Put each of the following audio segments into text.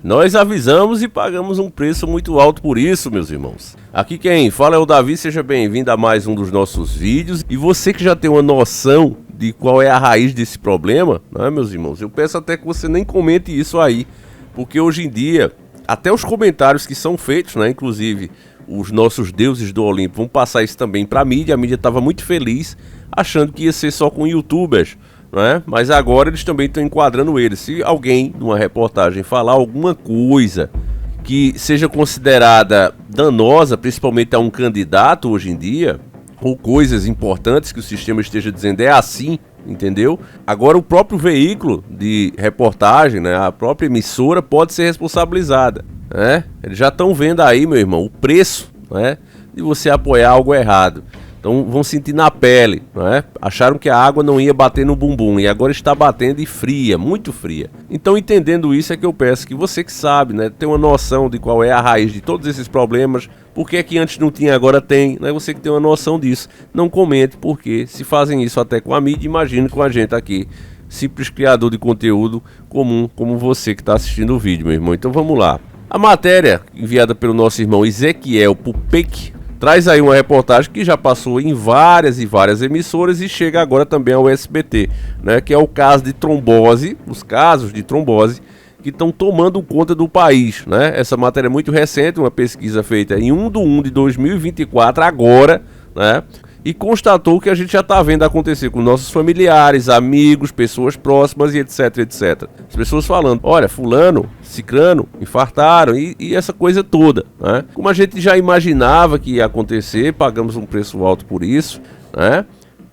Nós avisamos e pagamos um preço muito alto por isso, meus irmãos. Aqui quem fala é o Davi, seja bem-vindo a mais um dos nossos vídeos. E você que já tem uma noção de qual é a raiz desse problema, né, meus irmãos? Eu peço até que você nem comente isso aí, porque hoje em dia, até os comentários que são feitos, né, inclusive os nossos deuses do Olimpo vão passar isso também para a mídia estava muito feliz, achando que ia ser só com youtubers, né? Mas agora eles também estão enquadrando eles. Se alguém, numa reportagem, falar alguma coisa que seja considerada danosa, principalmente a um candidato hoje em dia, ou coisas importantes que o sistema esteja dizendo é assim, entendeu? Agora o próprio veículo de reportagem, né, a própria emissora pode ser responsabilizada, né? Eles já estão vendo aí, meu irmão, o preço, né, de você apoiar algo errado. Então vão sentir na pele, né? Acharam que a água não ia bater no bumbum e agora está batendo e fria, muito fria. Então, entendendo isso, é que eu peço que você que sabe, né, tem uma noção de qual é a raiz de todos esses problemas, por que é que antes não tinha, agora tem, né? Você que tem uma noção disso, não comente, porque se fazem isso até com a mídia, imagine com a gente aqui, simples criador de conteúdo comum, como você que está assistindo o vídeo, meu irmão. Então vamos lá. A matéria enviada pelo nosso irmão Ezequiel Pupek traz aí uma reportagem que já passou em várias e várias emissoras e chega agora também ao SBT, né, que é o caso de trombose, os casos de trombose que estão tomando conta do país, né? Essa matéria é muito recente, uma pesquisa feita em 1/1 de 2024, agora, né? E constatou que a gente já está vendo acontecer com nossos familiares, amigos, pessoas próximas e etc, etc. As pessoas falando, olha, fulano, cicrano, infartaram e essa coisa toda, né? Como a gente já imaginava que ia acontecer, pagamos um preço alto por isso, né?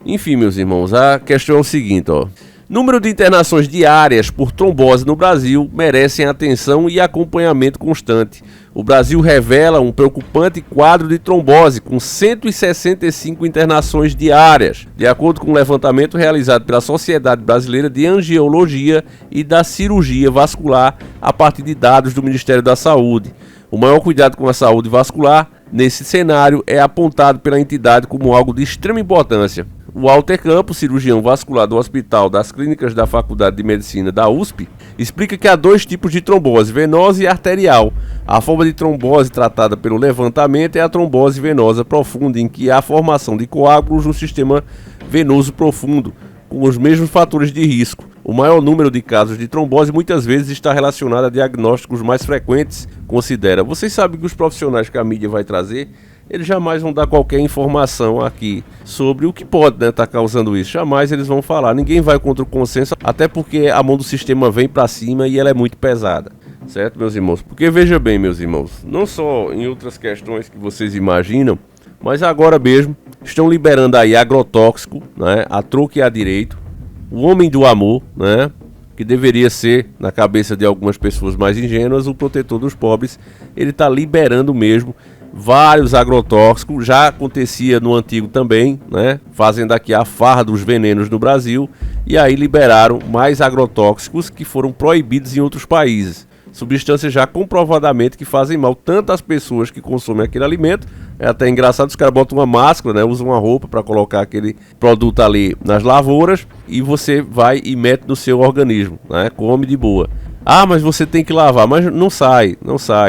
Enfim, meus irmãos, a questão é o seguinte, ó. Número de internações diárias por trombose no Brasil merecem atenção e acompanhamento constante. O Brasil revela um preocupante quadro de trombose, com 165 internações diárias, de acordo com um levantamento realizado pela Sociedade Brasileira de Angiologia e da Cirurgia Vascular, a partir de dados do Ministério da Saúde. O maior cuidado com a saúde vascular, nesse cenário, é apontado pela entidade como algo de extrema importância. O Walter Campos, cirurgião vascular do Hospital das Clínicas da Faculdade de Medicina da USP, explica que há dois tipos de trombose, venosa e arterial. A forma de trombose tratada pelo levantamento é a trombose venosa profunda, em que há formação de coágulos no sistema venoso profundo, com os mesmos fatores de risco. O maior número de casos de trombose muitas vezes está relacionado a diagnósticos mais frequentes, considera. Vocês sabem que os profissionais que a mídia vai trazer, eles jamais vão dar qualquer informação aqui sobre o que pode, né, estar causando isso. Jamais eles vão falar. Ninguém vai contra o consenso, até porque a mão do sistema vem para cima e ela é muito pesada. Certo, meus irmãos? Porque veja bem, meus irmãos, não só em outras questões que vocês imaginam, mas agora mesmo estão liberando aí agrotóxico, né, a troco e a direito. O homem do amor, né, que deveria ser, na cabeça de algumas pessoas mais ingênuas, o protetor dos pobres, ele está liberando mesmo vários agrotóxicos. Já acontecia no antigo também, né? Fazendo aqui a farra dos venenos no Brasil. E aí liberaram mais agrotóxicos que foram proibidos em outros países. Substâncias já comprovadamente que fazem mal tanto às pessoas que consomem aquele alimento. É até engraçado, os caras botam uma máscara, né? Usam uma roupa para colocar aquele produto ali nas lavouras. E você vai e mete no seu organismo, né? Come de boa. Ah, mas você tem que lavar, mas não sai,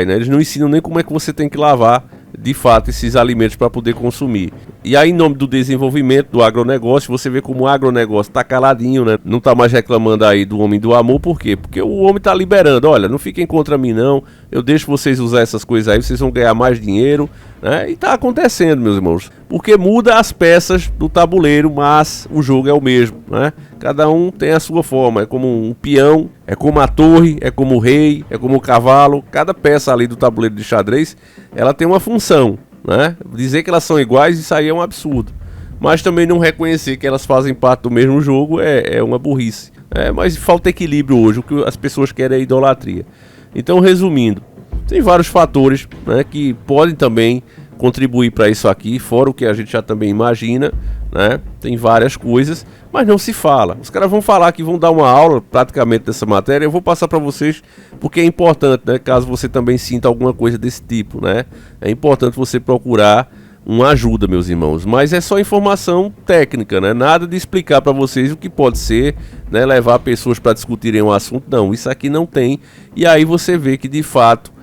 né? Eles não ensinam nem como é que você tem que lavar, de fato, esses alimentos para poder consumir. E aí, em nome do desenvolvimento do agronegócio, você vê como o agronegócio está caladinho, né? Não está mais reclamando aí do homem do amor, por quê? Porque o homem está liberando, olha, não fiquem contra mim não, eu deixo vocês usar essas coisas aí, vocês vão ganhar mais dinheiro, né? E está acontecendo, meus irmãos, porque muda as peças do tabuleiro, mas o jogo é o mesmo, né? Cada um tem a sua forma, é como um peão, é como a torre, é como o rei, é como o cavalo. Cada peça ali do tabuleiro de xadrez, ela tem uma função, né? Dizer que elas são iguais, isso aí é um absurdo. Mas também não reconhecer que elas fazem parte do mesmo jogo é uma burrice. Mas falta equilíbrio hoje, o que as pessoas querem é idolatria. Então, resumindo, tem vários fatores, né, que podem também contribuir para isso aqui, fora o que a gente já também imagina, né? Tem várias coisas, mas não se fala. Os caras vão falar que vão dar uma aula praticamente dessa matéria. Eu vou passar para vocês porque é importante, né? Caso você também sinta alguma coisa desse tipo, né? É importante você procurar uma ajuda, meus irmãos, mas é só informação técnica, né? Nada de explicar para vocês o que pode ser, né, levar pessoas para discutirem um assunto. Não, isso aqui não tem. E aí você vê que de fato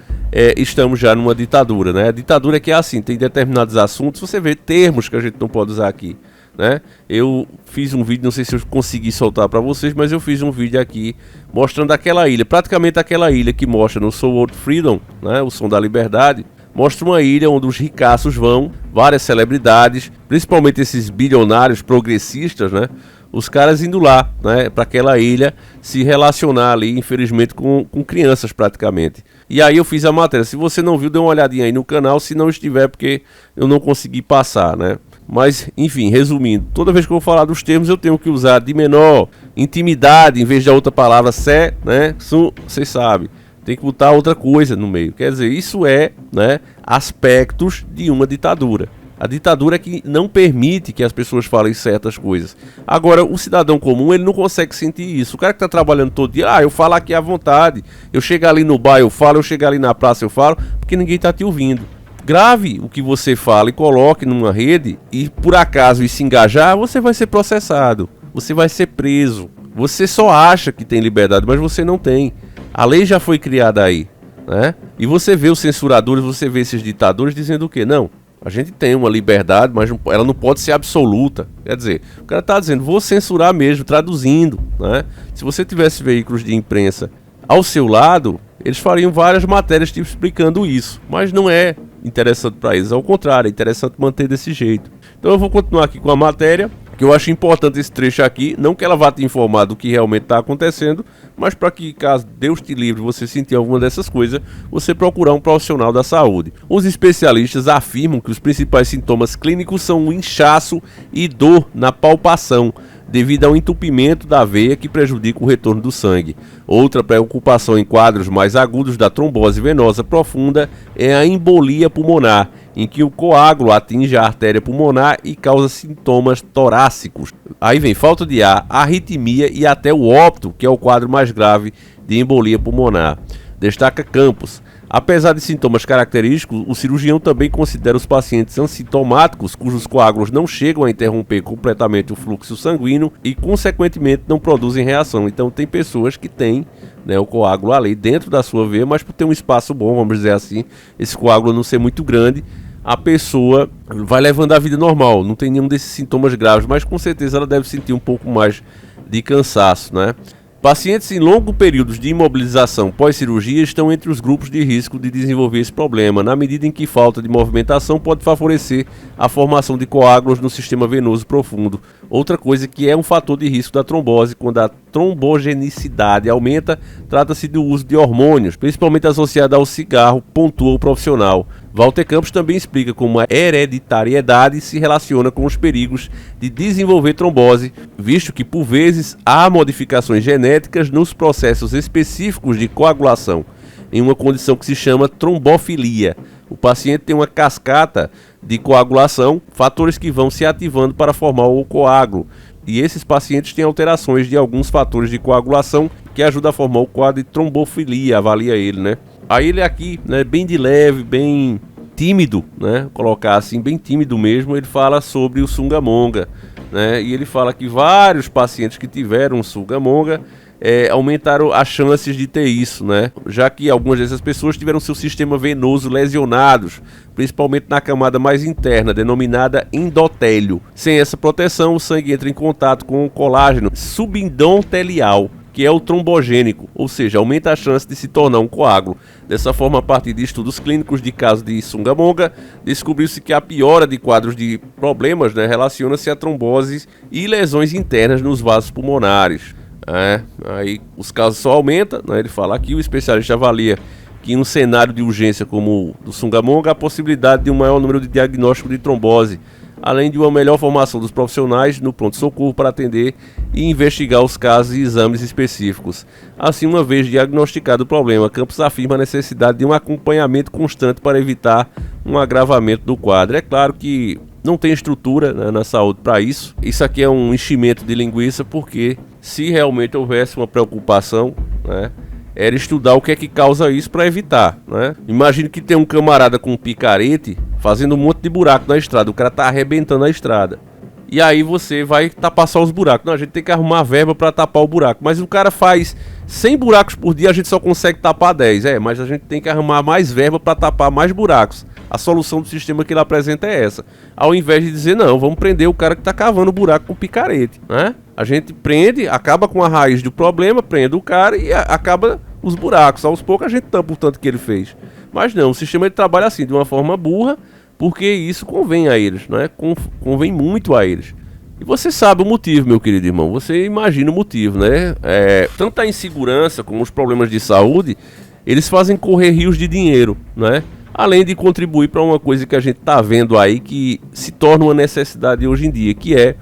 estamos já numa ditadura, né? A ditadura é que é assim, tem determinados assuntos, você vê termos que a gente não pode usar aqui, né? Eu fiz um vídeo, não sei se eu consegui soltar para vocês, mas eu fiz um vídeo aqui mostrando aquela ilha, praticamente aquela ilha que mostra no Soul of Freedom, né, o Som da Liberdade. Mostra uma ilha onde os ricaços vão, várias celebridades, principalmente esses bilionários progressistas, né? Os caras indo lá, né, para aquela ilha se relacionar ali, infelizmente, com crianças praticamente. E aí eu fiz a matéria. Se você não viu, dê uma olhadinha aí no canal. Se não estiver, porque eu não consegui passar, né? Mas, enfim, resumindo, toda vez que eu vou falar dos termos, eu tenho que usar de menor, intimidade, em vez da outra palavra, sé, né? Vocês sabem. Tem que botar outra coisa no meio. Quer dizer, isso é, né, aspectos de uma ditadura. A ditadura é que não permite que as pessoas falem certas coisas. Agora, o cidadão comum, ele não consegue sentir isso. O cara que está trabalhando todo dia, eu falo aqui à vontade. Eu chego ali no bar, eu falo. Eu chego ali na praça, eu falo. Porque ninguém está te ouvindo. Grave o que você fala e coloque numa rede. E por acaso isso se engajar, você vai ser processado. Você vai ser preso. Você só acha que tem liberdade, mas você não tem. A lei já foi criada aí, né? E você vê os censuradores, você vê esses ditadores dizendo o quê? Não, a gente tem uma liberdade, mas ela não pode ser absoluta. Quer dizer, o cara está dizendo, vou censurar mesmo, traduzindo, né? Se você tivesse veículos de imprensa ao seu lado, eles fariam várias matérias tipo, explicando isso. Mas não é interessante para eles, ao contrário, é interessante manter desse jeito. Então eu vou continuar aqui com a matéria, que eu acho importante esse trecho aqui, não que ela vá te informar do que realmente está acontecendo, mas para que, caso Deus te livre, você sentir alguma dessas coisas, você procurar um profissional da saúde. Os especialistas afirmam que os principais sintomas clínicos são o inchaço e dor na palpação, devido ao entupimento da veia que prejudica o retorno do sangue. Outra preocupação em quadros mais agudos da trombose venosa profunda é a embolia pulmonar, em que o coágulo atinge a artéria pulmonar e causa sintomas torácicos. Aí vem falta de ar, arritmia e até o óbito, que é o quadro mais grave de embolia pulmonar. Destaca Campos. Apesar de sintomas característicos, o cirurgião também considera os pacientes assintomáticos cujos coágulos não chegam a interromper completamente o fluxo sanguíneo e, consequentemente, não produzem reação. Então, tem pessoas que têm, né, o coágulo ali dentro da sua veia, mas por ter um espaço bom, vamos dizer assim, esse coágulo não ser muito grande, a pessoa vai levando a vida normal, não tem nenhum desses sintomas graves, mas com certeza ela deve sentir um pouco mais de cansaço, né? Pacientes em longos períodos de imobilização pós-cirurgia estão entre os grupos de risco de desenvolver esse problema, na medida em que falta de movimentação pode favorecer a formação de coágulos no sistema venoso profundo. Outra coisa que é um fator de risco da trombose, quando a trombogenicidade aumenta, trata-se do uso de hormônios, principalmente associado ao cigarro, pontua o profissional. Walter Campos também explica como a hereditariedade se relaciona com os perigos de desenvolver trombose, visto que, por vezes, há modificações genéticas nos processos específicos de coagulação, em uma condição que se chama trombofilia. O paciente tem uma cascata de coagulação, fatores que vão se ativando para formar o coágulo, e esses pacientes têm alterações de alguns fatores de coagulação que ajudam a formar o quadro de trombofilia, avalia ele, né? Aí ele aqui, né, bem de leve, bem tímido, né, colocar assim, bem tímido mesmo, ele fala sobre o sunga-monga, né, e ele fala que vários pacientes que tiveram sunga-monga aumentaram as chances de ter isso, né, já que algumas dessas pessoas tiveram seu sistema venoso lesionados, principalmente na camada mais interna, denominada endotélio. Sem essa proteção, o sangue entra em contato com o colágeno subendotelial, que é o trombogênico, ou seja, aumenta a chance de se tornar um coágulo. Dessa forma, a partir de estudos clínicos de casos de sunga-monga, descobriu-se que a piora de quadros de problemas, né, relaciona-se a tromboses e lesões internas nos vasos pulmonares. Aí os casos só aumentam, né, ele fala aqui, o especialista avalia que em um cenário de urgência como o do sunga-monga, há a possibilidade de um maior número de diagnóstico de trombose, além de uma melhor formação dos profissionais no pronto-socorro para atender e investigar os casos e exames específicos. Assim, uma vez diagnosticado o problema, Campos afirma a necessidade de um acompanhamento constante para evitar um agravamento do quadro. É claro que não tem estrutura, né, na saúde para isso. Isso aqui é um enchimento de linguiça, porque se realmente houvesse uma preocupação, né, era estudar o que é que causa isso para evitar, né? Imagine que tem um camarada com um picarete fazendo um monte de buraco na estrada, o cara tá arrebentando a estrada. e aí você vai tapar só os buracos. Não, a gente tem que arrumar verba para tapar o buraco. Mas o cara faz 100 buracos por dia, a gente só consegue tapar 10. Mas a gente tem que arrumar mais verba para tapar mais buracos. A solução do sistema que ele apresenta é essa. Ao invés de dizer, não, vamos prender o cara que está cavando o buraco com picarete, né? A gente prende, acaba com a raiz do problema, prende o cara e acaba os buracos. Aos poucos a gente tampa o tanto que ele fez. Mas não, o sistema ele trabalha assim, de uma forma burra, porque isso convém a eles, né? Convém muito a eles. E você sabe o motivo, meu querido irmão, você imagina o motivo, né? Tanto a insegurança como os problemas de saúde, eles fazem correr rios de dinheiro, né? Além de contribuir para uma coisa que a gente está vendo aí, que se torna uma necessidade hoje em dia, que é,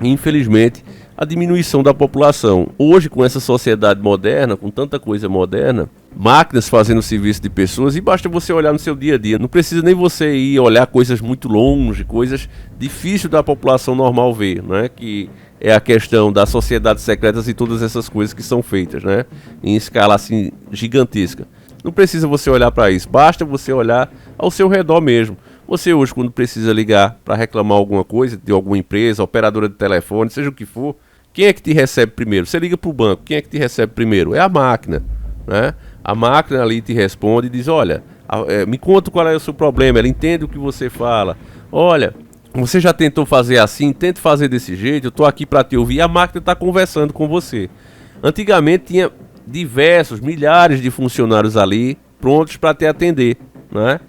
infelizmente, a diminuição da população. Hoje, com essa sociedade moderna, com tanta coisa moderna, máquinas fazendo serviço de pessoas, e basta você olhar no seu dia a dia. Não precisa nem você ir olhar coisas muito longe, coisas difíceis da população normal ver, né? Que é a questão das sociedades secretas e todas essas coisas que são feitas, né? Em escala assim gigantesca. Não precisa você olhar para isso, basta você olhar ao seu redor mesmo. Você hoje, quando precisa ligar para reclamar alguma coisa de alguma empresa, operadora de telefone, seja o que for, quem é que te recebe primeiro? Você liga para o banco, quem é que te recebe primeiro? É a máquina, né? A máquina ali te responde e diz, olha, me conta qual é o seu problema, ela entende o que você fala. Olha, você já tentou fazer assim, tente fazer desse jeito, eu estou aqui para te ouvir, e a máquina está conversando com você. Antigamente tinha diversos, milhares de funcionários ali prontos para te atender, né?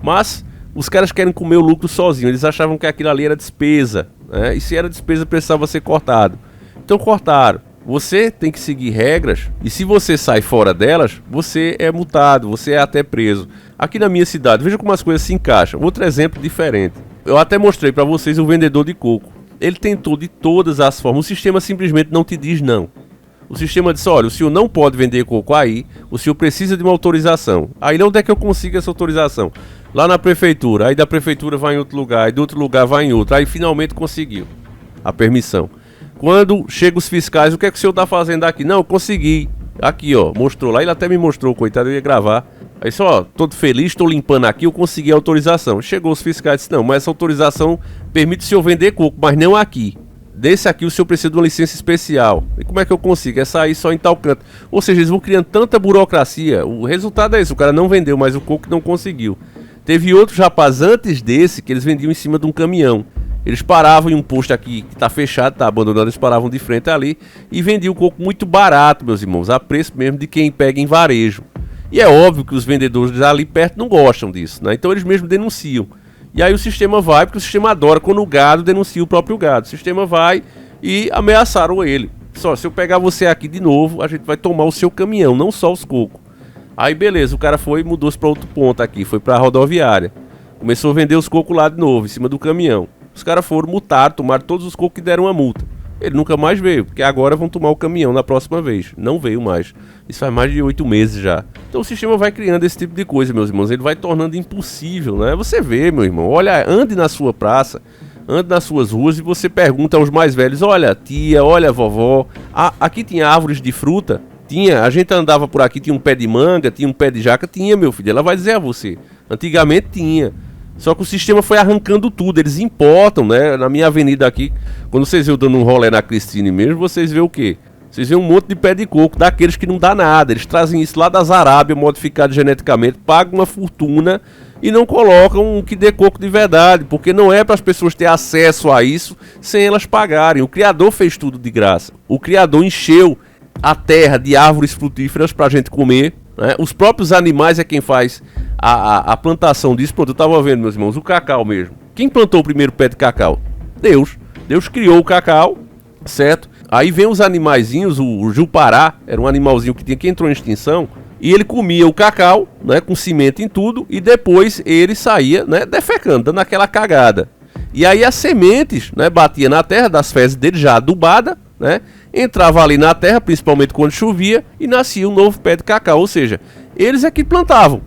Mas os caras querem comer o lucro sozinho, eles achavam que aquilo ali era despesa, né? E se era despesa precisava ser cortado. Então cortaram. Você tem que seguir regras e se você sai fora delas, você é multado, você é até preso. Aqui na minha cidade, veja como as coisas se encaixam. Outro exemplo diferente. Eu até mostrei para vocês o vendedor de coco. Ele tentou de todas as formas, o sistema simplesmente não te diz não. O sistema diz, olha, o senhor não pode vender coco aí, o senhor precisa de uma autorização. Aí onde é que eu consigo essa autorização? Lá na prefeitura, aí da prefeitura vai em outro lugar, aí do outro lugar vai em outro. Aí finalmente conseguiu a permissão. Quando chegam os fiscais, o que é que o senhor está fazendo aqui? Não, eu consegui. Aqui, ó, mostrou lá, ele até me mostrou, coitado, eu ia gravar. Aí só, todo feliz, estou limpando aqui, eu consegui a autorização. Chegou os fiscais e disse, não, mas essa autorização permite o senhor vender coco, mas não aqui. Desse aqui o senhor precisa de uma licença especial. E como é que eu consigo? É sair só em tal canto. Ou seja, eles vão criando tanta burocracia. O resultado é isso, o cara não vendeu mais o coco, não conseguiu. Teve outros rapazes antes desse que eles vendiam em cima de um caminhão. Eles paravam em um posto aqui que está fechado, está abandonado, eles paravam de frente ali e vendiam o coco muito barato, meus irmãos, a preço mesmo de quem pega em varejo. E é óbvio que os vendedores ali perto não gostam disso, né? Então eles mesmos denunciam. E aí o sistema vai, porque o sistema adora quando o gado denuncia o próprio gado. O sistema vai e ameaçaram ele. Só, se eu pegar você aqui de novo, a gente vai tomar o seu caminhão, não só os cocos. Aí beleza, o cara foi e mudou-se para outro ponto aqui, foi para a rodoviária. Começou a vender os cocos lá de novo, em cima do caminhão. Os caras foram multar, tomaram todos os cocos que deram a multa. Ele nunca mais veio, porque agora vão tomar o caminhão na próxima vez. Não veio mais. Isso faz mais de 8 meses já. Então o sistema vai criando esse tipo de coisa, meus irmãos. Ele vai tornando impossível, né? Você vê, meu irmão. Olha, ande na sua praça, ande nas suas ruas e você pergunta aos mais velhos. Olha, tia, olha, vovó. Aqui tinha árvores de fruta? Tinha. A gente andava por aqui, tinha um pé de manga, tinha um pé de jaca. Tinha, meu filho. Ela vai dizer a você. Antigamente tinha. Só que o sistema foi arrancando tudo, eles importam, né? Na minha avenida aqui, quando vocês veem eu dando um rolê na Cristine mesmo, vocês veem o quê? Vocês veem um monte de pé de coco, daqueles que não dá nada. Eles trazem isso lá das Arábia, modificado geneticamente, pagam uma fortuna e não colocam um que dê coco de verdade, porque não é para as pessoas terem acesso a isso sem elas pagarem. O Criador fez tudo de graça. O Criador encheu a terra de árvores frutíferas para a gente comer, né? Os próprios animais é quem faz a plantação disso. Pronto, eu estava vendo, meus irmãos, o cacau mesmo. Quem plantou o primeiro pé de cacau? Deus. Deus criou o cacau, certo? Aí vem os animaizinhos, o jupará, era um animalzinho que entrou em extinção, e ele comia o cacau, né, com cimento em tudo, e depois ele saía, né, defecando, dando aquela cagada. E aí as sementes, né, batia na terra das fezes dele já adubada, né, entrava ali na terra, principalmente quando chovia, e nascia um novo pé de cacau. Ou seja, eles é que plantavam.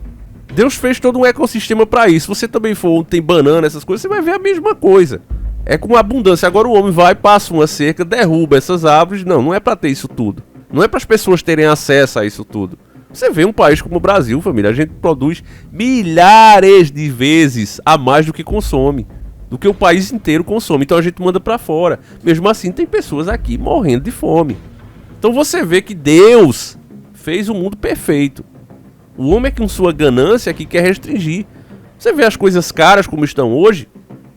Deus fez todo um ecossistema para isso. Se você também for onde tem banana, essas coisas, você vai ver a mesma coisa. É com abundância. Agora o homem vai, passa uma cerca, derruba essas árvores. Não é para ter isso tudo. Não é para as pessoas terem acesso a isso tudo. Você vê um país como o Brasil, família, a gente produz milhares de vezes a mais do que consome. do que o país inteiro consome. Então a gente manda para fora. Mesmo assim, tem pessoas aqui morrendo de fome. Então você vê que Deus fez o mundo perfeito. O homem é que com sua ganância que quer restringir. Você vê as coisas caras como estão hoje,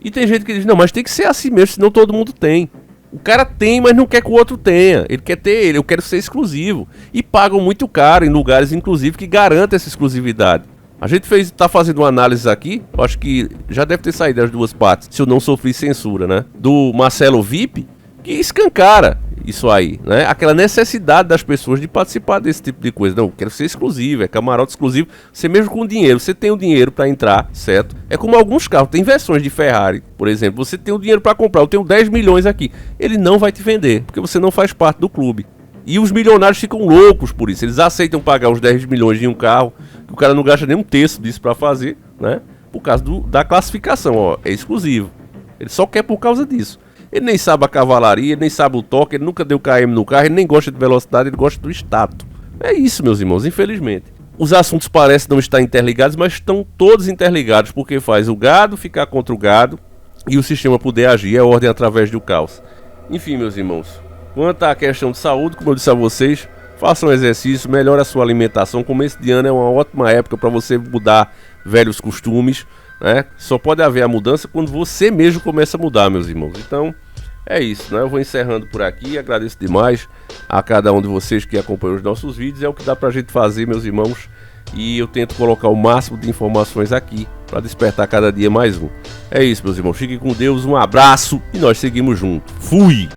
e tem gente que diz, não, mas tem que ser assim mesmo, senão todo mundo tem. O cara tem, mas não quer que o outro tenha. Ele quer ter ele, eu quero ser exclusivo. E pagam muito caro em lugares, inclusive, que garantem essa exclusividade. A gente tá fazendo uma análise aqui, eu acho que já deve ter saído das duas partes, se eu não sofri censura, né? Do Marcelo VIP, que escancara isso aí, né? Aquela necessidade das pessoas de participar desse tipo de coisa. Não, eu quero ser exclusivo, é camarote exclusivo. Você mesmo com dinheiro, você tem o dinheiro para entrar, certo? É como alguns carros, tem versões de Ferrari, por exemplo. Você tem o dinheiro para comprar, eu tenho 10 milhões aqui. Ele não vai te vender, porque você não faz parte do clube. E os milionários ficam loucos por isso. Eles aceitam pagar os 10 milhões em um carro, que o cara não gasta nem um terço disso para fazer, né? Por causa da classificação, ó, é exclusivo. Ele só quer por causa disso. Ele nem sabe a cavalaria, ele nem sabe o toque, ele nunca deu KM no carro, ele nem gosta de velocidade, ele gosta do status. É isso, meus irmãos, infelizmente. Os assuntos parecem não estar interligados, mas estão todos interligados, porque faz o gado ficar contra o gado e o sistema poder agir, é ordem através do caos. Enfim, meus irmãos, quanto à questão de saúde, como eu disse a vocês, façam exercício, melhore a sua alimentação. Começo de ano é uma ótima época para você mudar velhos costumes, né? Só pode haver a mudança quando você mesmo começa a mudar, meus irmãos. Então é isso, né? Eu vou encerrando por aqui. Agradeço demais a cada um de vocês que acompanhou os nossos vídeos. É o que dá pra gente fazer, meus irmãos. E eu tento colocar o máximo de informações aqui para despertar cada dia mais um. É isso, meus irmãos. Fiquem com Deus, um abraço e nós seguimos juntos. Fui!